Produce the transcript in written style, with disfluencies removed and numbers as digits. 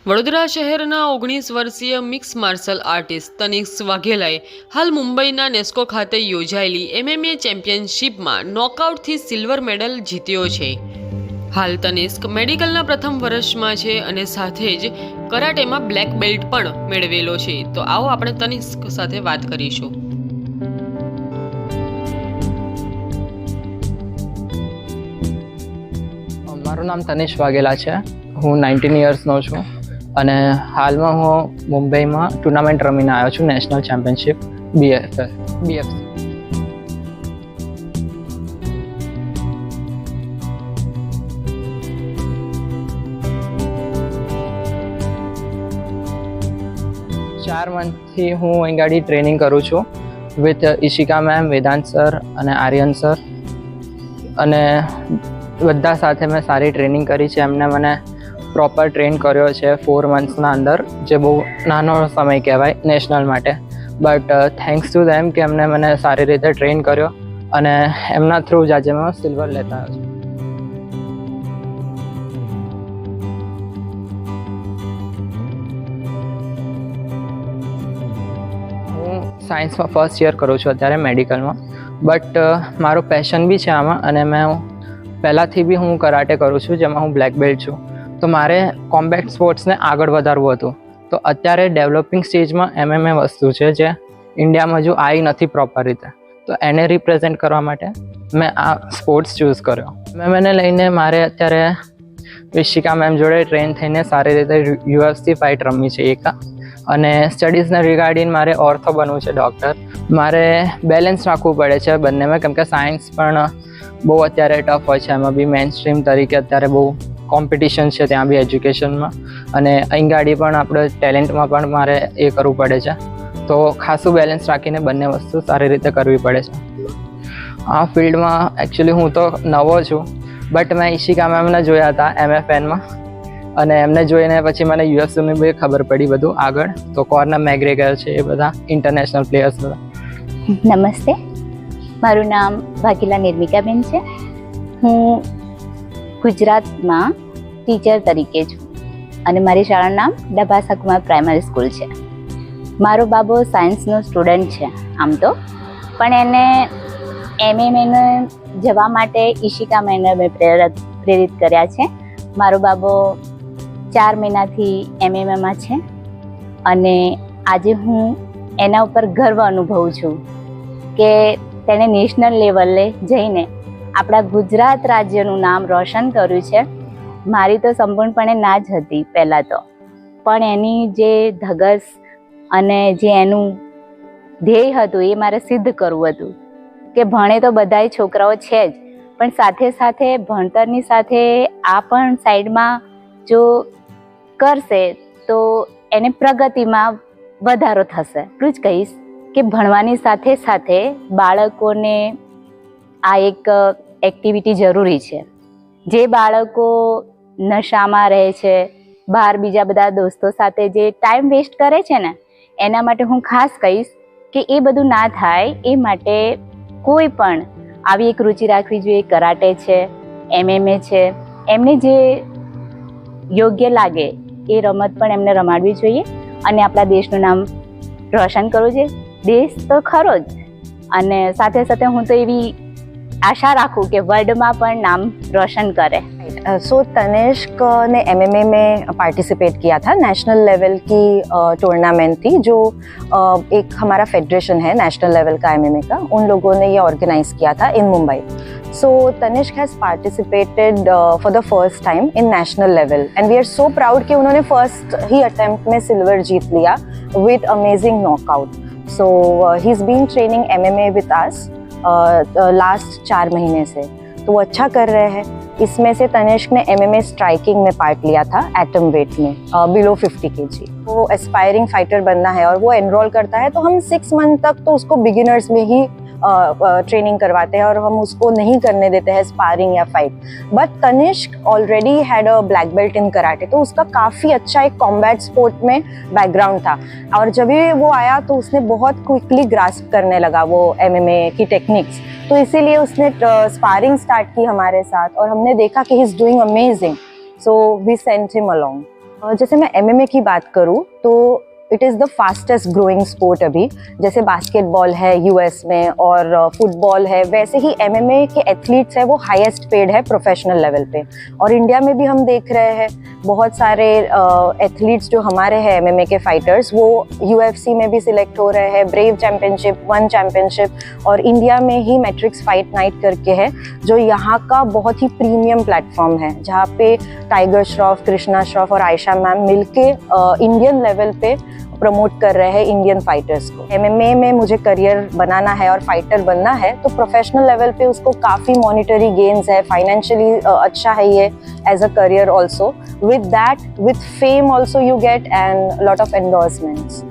વડોદરા શહેરના 19 વર્ષીય mix marshal artist Tanishq વાઘેલાએ હાલ મુંબઈના નેસ્કો ખાતે યોજાયેલી MMA ચેમ્પિયનશિપમાં નોકઆઉટથી સિલ્વર મેડલ જીત્યો છે। હાલ તનિષ્ક મેડિકલના પ્રથમ વર્ષમાં છે અને સાથે જ કરાટેમાં બ્લેક બેલ્ટ પણ મેળવેલો છે। તો આવો આપણે તનિષ્ક સાથે વાત કરીશું। મારું નામ તનિષ્ક વાઘેલા છે। હું 19 યર્સનો છું અને હાલમાં હું મુંબઈમાં ટુર્નામેન્ટ રમીને આવ્યો છું, નેશનલ ચેમ્પિયનશિપ BFC। ચાર મંથથી હું અહીં ગાડી ટ્રેનિંગ કરું છું with Ishika ma'am, Vedanta sir અને આર્યન સર, અને બધા સાથે મેં સારી ટ્રેનિંગ કરી છે। એમને મને પ્રોપર ટ્રેન કર્યો છે 4 મંથ્સના અંદર, જે બહુ નાનો સમય કહેવાય નેશનલ માટે, બટ થેન્ક્સ ટુ ધેમ કે એમને મને સારી રીતે ટ્રેન કર્યો અને એમના થ્રુ જ આજે મેં સિલ્વર લેતા આવ્યો છું। હું સાયન્સમાં ફર્સ્ટ યર કરું છું અત્યારે મેડિકલમાં, બટ મારો પેશન બી છે આમાં અને મેં પહેલાંથી બી હું કરાટે કરું છું, જેમાં હું બ્લેક બેલ્ટ છું। તો મારે કોમ્બેટ સ્પોર્ટ્સને આગળ વધારવું હતું, તો અત્યારે ડેવલપિંગ સ્ટેજમાં MMA વસ્તુ છે જે ઇન્ડિયામાં હજુ આવી નથી પ્રોપર રીતે, તો એને રિપ્રેઝેન્ટ કરવા માટે મેં આ સ્પોર્ટ્સ ચૂઝ કર્યો। મેં લઈને મારે અત્યારે ઈશિકા મેમ જોડે ટ્રેન થઈને સારી રીતે UFC ફાઇટ રમવી છે એક, અને સ્ટડીઝના રિગાર્ડિંગ મારે ઓર્થો બનવું છે, ડૉક્ટર। મારે બેલેન્સ રાખવું પડે છે બંનેમાં, કેમ કે સાયન્સ પણ બહુ અત્યારે ટફ હોય છે, એમાં બી મેઇન સ્ટ્રીમ તરીકે અત્યારે બહુ કોમ્પિટિશન છે ત્યાં બી એજ્યુકેશનમાં, અને અહીં ગાડી પણ આપણે ટેલેન્ટમાં પણ મારે એ કરવું પડે છે, તો ખાસું બેલેન્સ રાખીને બંને વસ્તુ સારી રીતે કરવી પડે છે। આ ફિલ્ડમાં એકચ્યુઅલી હું તો નવો છું, બટ મેં ઈશિકા મેમને જોયા હતા MFNમાં, અને એમને જોઈને પછી મને UFCની બી ખબર પડી બધું આગળ, તો કોર્નર મેગ્રેગર છે એ બધા ઇન્ટરનેશનલ પ્લેયર્સ બધા। નમસ્તે, મારું નામ વાઘેલા નિર્મિકાબેન છે। હું ગુજરાતમાં ટીચર તરીકે છું અને મારી શાળાનું નામ ડભાસા કુમાર પ્રાઇમરી સ્કૂલ છે। મારો બાબો સાયન્સનો સ્ટુડન્ટ છે આમ તો, પણ એને MMA જવા માટે ઈશિકા મેમને મેં પ્રેરિત કર્યા છે। મારો બાબો 4 મહિનાથી MMA છે અને આજે હું એના ઉપર ગર્વ અનુભવું છું કે તેણે નેશનલ લેવલે જઈને આપણા ગુજરાત રાજ્યનું નામ રોશન કર્યું છે। મારી તો સંપૂર્ણપણે ના જ હતી પહેલાં તો, પણ એની જે ધગસ અને જે એનું ધ્યેય હતું એ મારે સિદ્ધ કરવું હતું કે ભણે તો બધાય છોકરાઓ છે જ, પણ સાથે સાથે ભણતરની સાથે આ પણ સાઈડમાં જો કરશે તો એને પ્રગતિમાં વધારો થશે। એટલું જ કહીશ કે ભણવાની સાથે સાથે બાળકોને આ એક એક્ટિવિટી જરૂરી છે। જે બાળકો નશામાં રહે છે, બહાર બીજા બધા દોસ્તો સાથે જે ટાઈમ વેસ્ટ કરે છે ને, એના માટે હું ખાસ કહીશ કે એ બધું ના થાય એ માટે કોઈ પણ આવી એક રુચિ રાખવી જોઈએ। કરાટે છે, MMA છે, એમને જે યોગ્ય લાગે એ રમત પણ એમને રમાડવી જોઈએ અને આપણા દેશનું નામ રોશન કરવું જોઈએ। દેશ તો ખરો જ, અને સાથે સાથે હું તો એવી आशा राखूं कि वर्ल्ड में पण नाम रोशन करे। सो तनिष्क ने MMA में पार्टिसिपेट किया था, नेशनल लेवल की टूर्नामेंट थी जो एक हमारा फेडरेशन है नेशनल लेवल का MMA का, उन लोगों ने ये ऑर्गेनाइज किया था in Mumbai. So Tanishq has participated for the first time in national level and we are so proud कि उन्होंने फर्स्ट ही अटेम्प्ट में सिल्वर जीत लिया with amazing knockout. So he is been training MMA with us last 4 महीने से, तो वो अच्छा कर रहे हैं। इसमें से तनिष्क ने MMA स्ट्राइकिंग में पार्ट लिया था एटम वेट में, बिलो 50 kg। वो एस्पायरिंग फाइटर बनना है और वो एनरोल करता है, तो हम 6 मंथ तक तो उसको बिगिनर्स में ही ट्रेनिंग करवाते हैं और हम उसको नहीं करने देते हैं स्पारिंग या fight. But Tanishq already had a black belt in karate, तो उसका काफ़ी अच्छा एक कॉम्बैट स्पोर्ट में बैकग्राउंड था और जब भी वो आया तो उसने बहुत क्विकली ग्रास्प करने लगा वो MMA की टेक्निक्स, तो इसीलिए उसने स्पारिंग स्टार्ट की हमारे साथ और हमने देखा कि he is doing amazing, so we sent him along. जैसे मैं एमएमए की बात करूँ तो it is the fastest growing sport अभी। जैसे बास्केटबॉल है यूएस में और फुटबॉल है, वैसे ही एमएमए के एथलीट्स है वो हाईएस्ट पेड है प्रोफेशनल लेवल पे। और इंडिया में भी हम देख रहे हैं बहुत सारे एथलीट्स जो हमारे हैं एमएमए के फाइटर्स, वो यूएफसी में भी सिलेक्ट हो रहे हैं, ब्रेव चैम्पियनशिप, वन चैम्पियनशिप, और इंडिया में ही मैट्रिक्स फाइट नाइट करके है जो यहाँ का बहुत ही प्रीमियम प्लेटफॉर्म है, जहाँ पे टाइगर श्रॉफ, कृष्णा श्रॉफ और आयशा मैम मिलके इंडियन लेवल पे प्रमोट कर रहे हैं इंडियन फाइटर्स को। एमएमए में मुझे करियर बनाना है और फाइटर बनना है तो प्रोफेशनल लेवल पे उसको काफ़ी मॉनिटरी गेन्स है, फाइनेंशियली अच्छा है ये as a career also. With that, with fame also you get and lot of endorsements.